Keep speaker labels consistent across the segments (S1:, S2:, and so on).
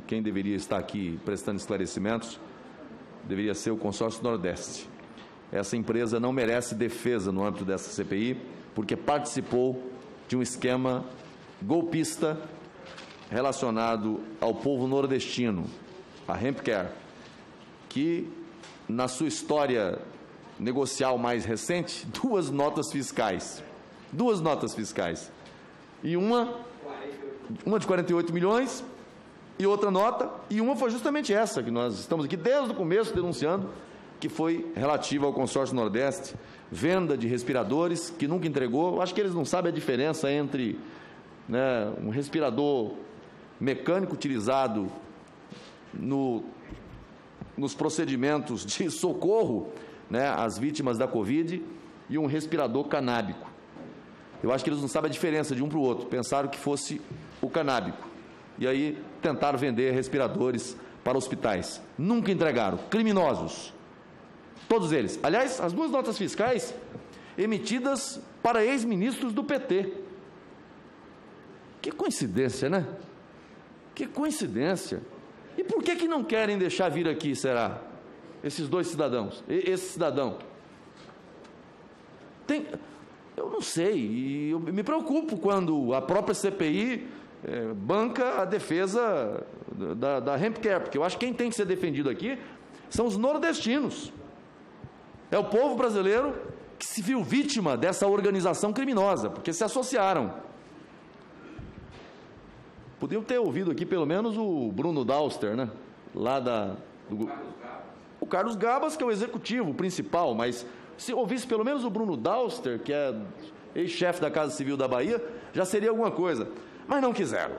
S1: quem deveria estar aqui prestando esclarecimentos deveria ser o Consórcio Nordeste. Essa empresa não merece defesa no âmbito dessa CPI, porque participou de um esquema golpista relacionado ao povo nordestino, a Hempcare, que, na sua história negocial mais recente, duas notas fiscais, e uma de 48 milhões e outra nota, e uma foi justamente essa, que nós estamos aqui desde o começo denunciando, que foi relativa ao Consórcio Nordeste, venda de respiradores, que nunca entregou. Eu acho que eles não sabem a diferença entre, né, um respirador mecânico utilizado nos procedimentos de socorro, né, às vítimas da Covid, e um respirador canábico. Eu acho que eles não sabem a diferença de um para o outro. Pensaram que fosse o canábico. E aí tentaram vender respiradores para hospitais. Nunca entregaram. Criminosos. Todos eles. Aliás, as duas notas fiscais emitidas para ex-ministros do PT. Que coincidência, né? Que coincidência. E por que não querem deixar vir aqui, será? Esses dois cidadãos, esse cidadão. Eu não sei, e eu me preocupo quando a própria CPI banca a defesa da Hempcare, porque eu acho que quem tem que ser defendido aqui são os nordestinos. É o povo brasileiro que se viu vítima dessa organização criminosa, porque se associaram. Podiam ter ouvido aqui pelo menos o Bruno Dauster, né? Lá o Carlos Gabas, que é o executivo principal, mas se ouvisse pelo menos o Bruno Dauster, que é ex-chefe da Casa Civil da Bahia, já seria alguma coisa. Mas não quiseram.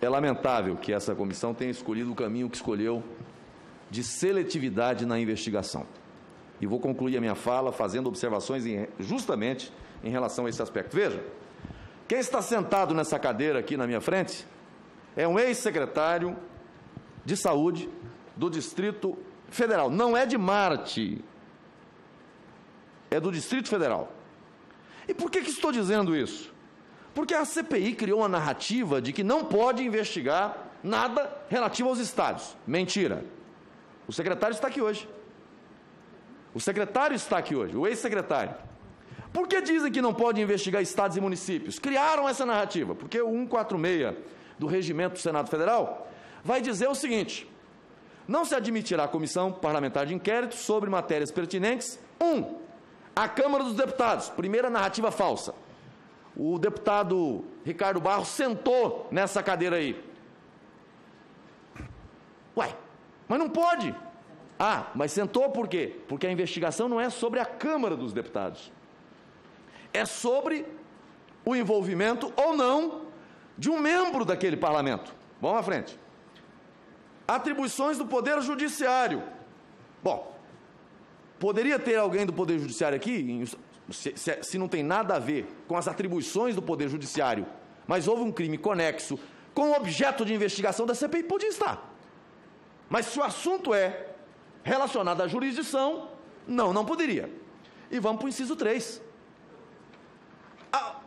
S1: É lamentável que essa comissão tenha escolhido o caminho que escolheu de seletividade na investigação. E vou concluir a minha fala fazendo observações justamente em relação a esse aspecto. Veja, quem está sentado nessa cadeira aqui na minha frente é um ex-secretário de Saúde do Distrito Federal. Não é de Marte, é do Distrito Federal. E por que estou dizendo isso? Porque a CPI criou uma narrativa de que não pode investigar nada relativo aos estados. Mentira. O secretário está aqui hoje. O ex-secretário. Por que dizem que não pode investigar estados e municípios? Criaram essa narrativa, porque o 146 do Regimento do Senado Federal vai dizer o seguinte: não se admitirá a comissão parlamentar de inquérito sobre matérias pertinentes. A Câmara dos Deputados. Primeira narrativa falsa. O deputado Ricardo Barros sentou nessa cadeira aí. Mas não pode. Mas sentou por quê? Porque a investigação não é sobre a Câmara dos Deputados. É sobre o envolvimento ou não de um membro daquele parlamento. Vamos à frente. Atribuições do Poder Judiciário. Bom, poderia ter alguém do Poder Judiciário aqui, se não tem nada a ver com as atribuições do Poder Judiciário, mas houve um crime conexo com objeto de investigação da CPI, podia estar. Mas se o assunto é relacionado à jurisdição, não poderia. E vamos para o inciso 3.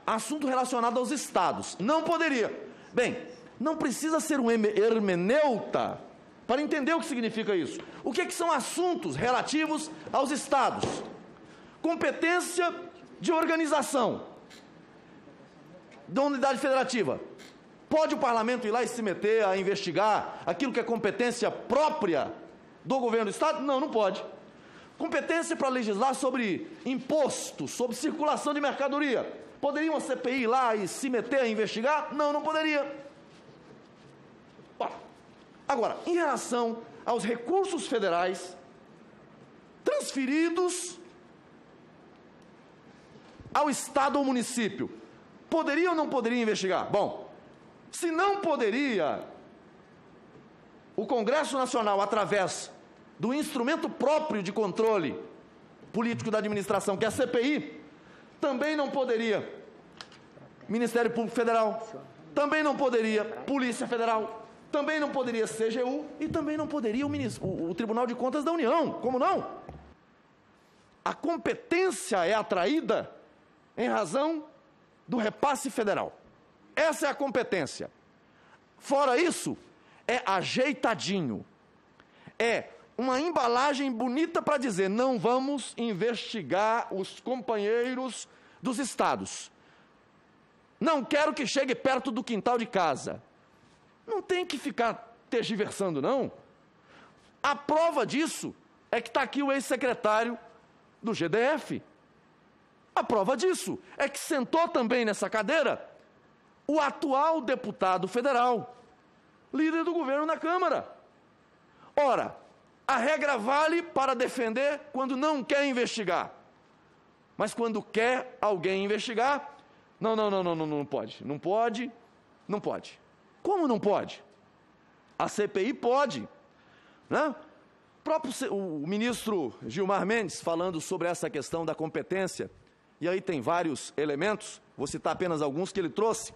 S1: Assunto relacionado aos estados, não poderia. Bem, não precisa ser um hermeneuta para entender o que significa isso. O que são assuntos relativos aos estados? Competência de organização da unidade federativa. Pode o parlamento ir lá e se meter a investigar aquilo que é competência própria do governo do estado? Não pode. Competência para legislar sobre imposto, sobre circulação de mercadoria. Poderia uma CPI ir lá e se meter a investigar? Não poderia. Agora, em relação aos recursos federais transferidos ao estado ou município, poderia ou não poderia investigar? Bom, se não poderia, o Congresso Nacional, através do instrumento próprio de controle político da administração, que é a CPI, também não poderia Ministério Público Federal, também não poderia Polícia Federal, também não poderia CGU e também não poderia o Tribunal de Contas da União. Como não? A competência é atraída em razão do repasse federal. Essa é a competência. Fora isso, é ajeitadinho. É uma embalagem bonita para dizer, não vamos investigar os companheiros dos estados. Não quero que chegue perto do quintal de casa. Não tem que ficar tergiversando, não. A prova disso é que está aqui o ex-secretário do GDF. A prova disso é que sentou também nessa cadeira o atual deputado federal, líder do governo na Câmara. Ora, a regra vale para defender quando não quer investigar. Mas quando quer alguém investigar, não pode. Não pode. Como não pode? A CPI pode, né? O ministro Gilmar Mendes, falando sobre essa questão da competência, e aí tem vários elementos, vou citar apenas alguns que ele trouxe.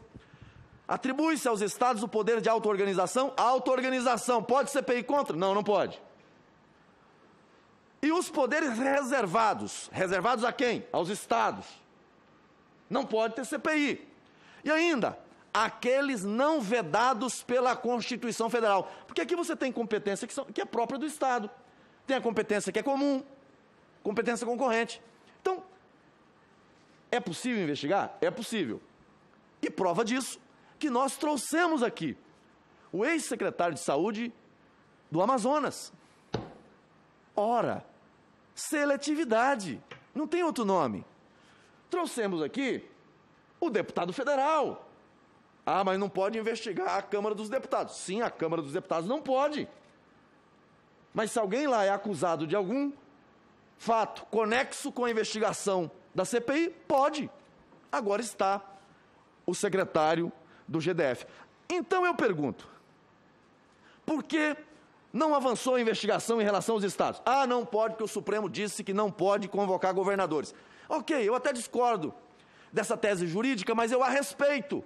S1: Atribui-se aos estados o poder de auto-organização. A auto-organização, pode CPI contra? Não pode. E os poderes reservados? Reservados a quem? Aos estados. Não pode ter CPI. E ainda, aqueles não vedados pela Constituição Federal. Porque aqui você tem competência que é própria do Estado. Tem a competência que é comum, competência concorrente. Então, é possível investigar? É possível. E prova disso, que nós trouxemos aqui o ex-secretário de Saúde do Amazonas. Ora, seletividade, não tem outro nome. Trouxemos aqui o deputado federal. Ah, mas não pode investigar a Câmara dos Deputados. Sim, a Câmara dos Deputados não pode. Mas se alguém lá é acusado de algum fato conexo com a investigação da CPI, pode. Agora está o secretário do GDF. Então eu pergunto, por que não avançou a investigação em relação aos estados? Ah, não pode, porque o Supremo disse que não pode convocar governadores. Ok, eu até discordo dessa tese jurídica, mas eu a respeito.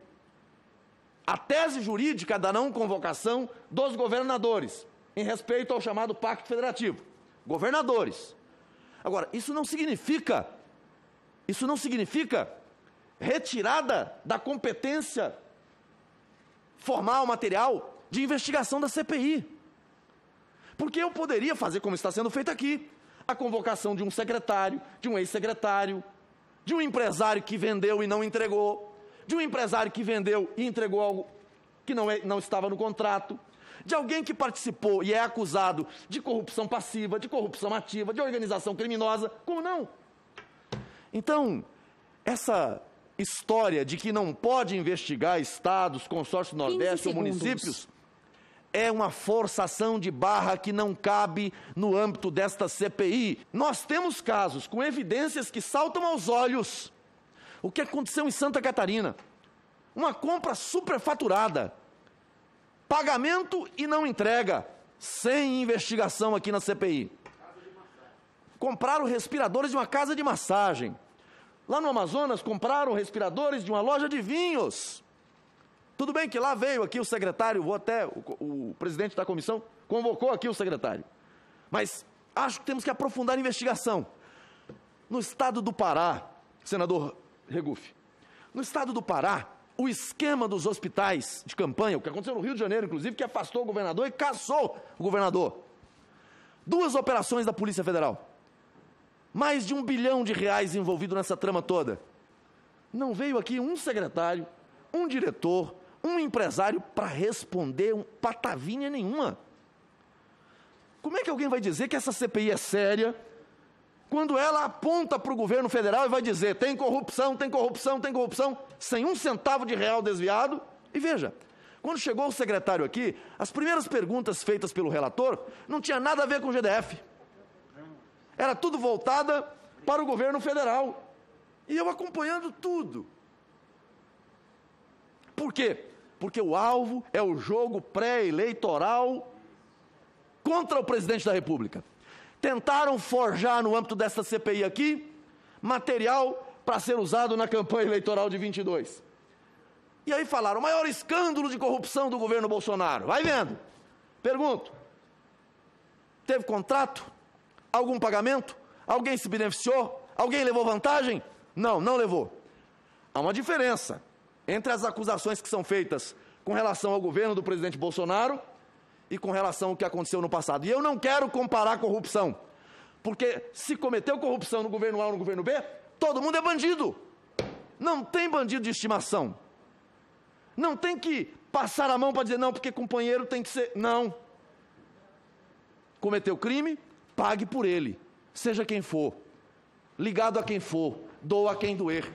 S1: A tese jurídica da não convocação dos governadores, em respeito ao chamado Pacto Federativo. Governadores. Agora, isso não significa retirada da competência formal, material, de investigação da CPI. Porque eu poderia fazer como está sendo feito aqui, a convocação de um secretário, de um ex-secretário, de um empresário que vendeu e não entregou, de um empresário que vendeu e entregou algo que não estava no contrato, de alguém que participou e é acusado de corrupção passiva, de corrupção ativa, de organização criminosa, como não? Então, essa história de que não pode investigar estados, consórcio Nordeste ou municípios, é uma forçação de barra que não cabe no âmbito desta CPI. Nós temos casos com evidências que saltam aos olhos. O que aconteceu em Santa Catarina? Uma compra superfaturada, pagamento e não entrega, sem investigação aqui na CPI. Compraram respiradores de uma casa de massagem. Lá no Amazonas, compraram respiradores de uma loja de vinhos. Tudo bem que lá veio aqui o secretário, o presidente da comissão convocou aqui o secretário. Mas acho que temos que aprofundar a investigação. No estado do Pará, senador Regufe, no estado do Pará, o esquema dos hospitais de campanha, o que aconteceu no Rio de Janeiro, inclusive, que afastou o governador e caçou o governador. 2 operações da Polícia Federal. Mais de R$1 bilhão envolvido nessa trama toda. Não veio aqui um secretário, um diretor, um empresário para responder patavinha nenhuma. Como é que alguém vai dizer que essa CPI é séria quando ela aponta para o governo federal e vai dizer tem corrupção, sem R$1 centavo desviado? E veja, quando chegou o secretário aqui, as primeiras perguntas feitas pelo relator não tinha nada a ver com o GDF. Era tudo voltada para o governo federal. E eu acompanhando tudo. Por quê? Porque o alvo é o jogo pré-eleitoral contra o presidente da República. Tentaram forjar no âmbito desta CPI aqui material para ser usado na campanha eleitoral de 22. E aí falaram, o maior escândalo de corrupção do governo Bolsonaro. Vai vendo. Pergunto, teve contrato? Algum pagamento? Alguém se beneficiou? Alguém levou vantagem? Não levou. Há uma diferença entre as acusações que são feitas com relação ao governo do presidente Bolsonaro e com relação ao que aconteceu no passado. E eu não quero comparar corrupção, porque se cometeu corrupção no governo A ou no governo B, todo mundo é bandido. Não tem bandido de estimação. Não tem que passar a mão para dizer, não, porque companheiro tem que ser... Não. Cometeu crime, pague por ele, seja quem for, ligado a quem for, doa a quem doer.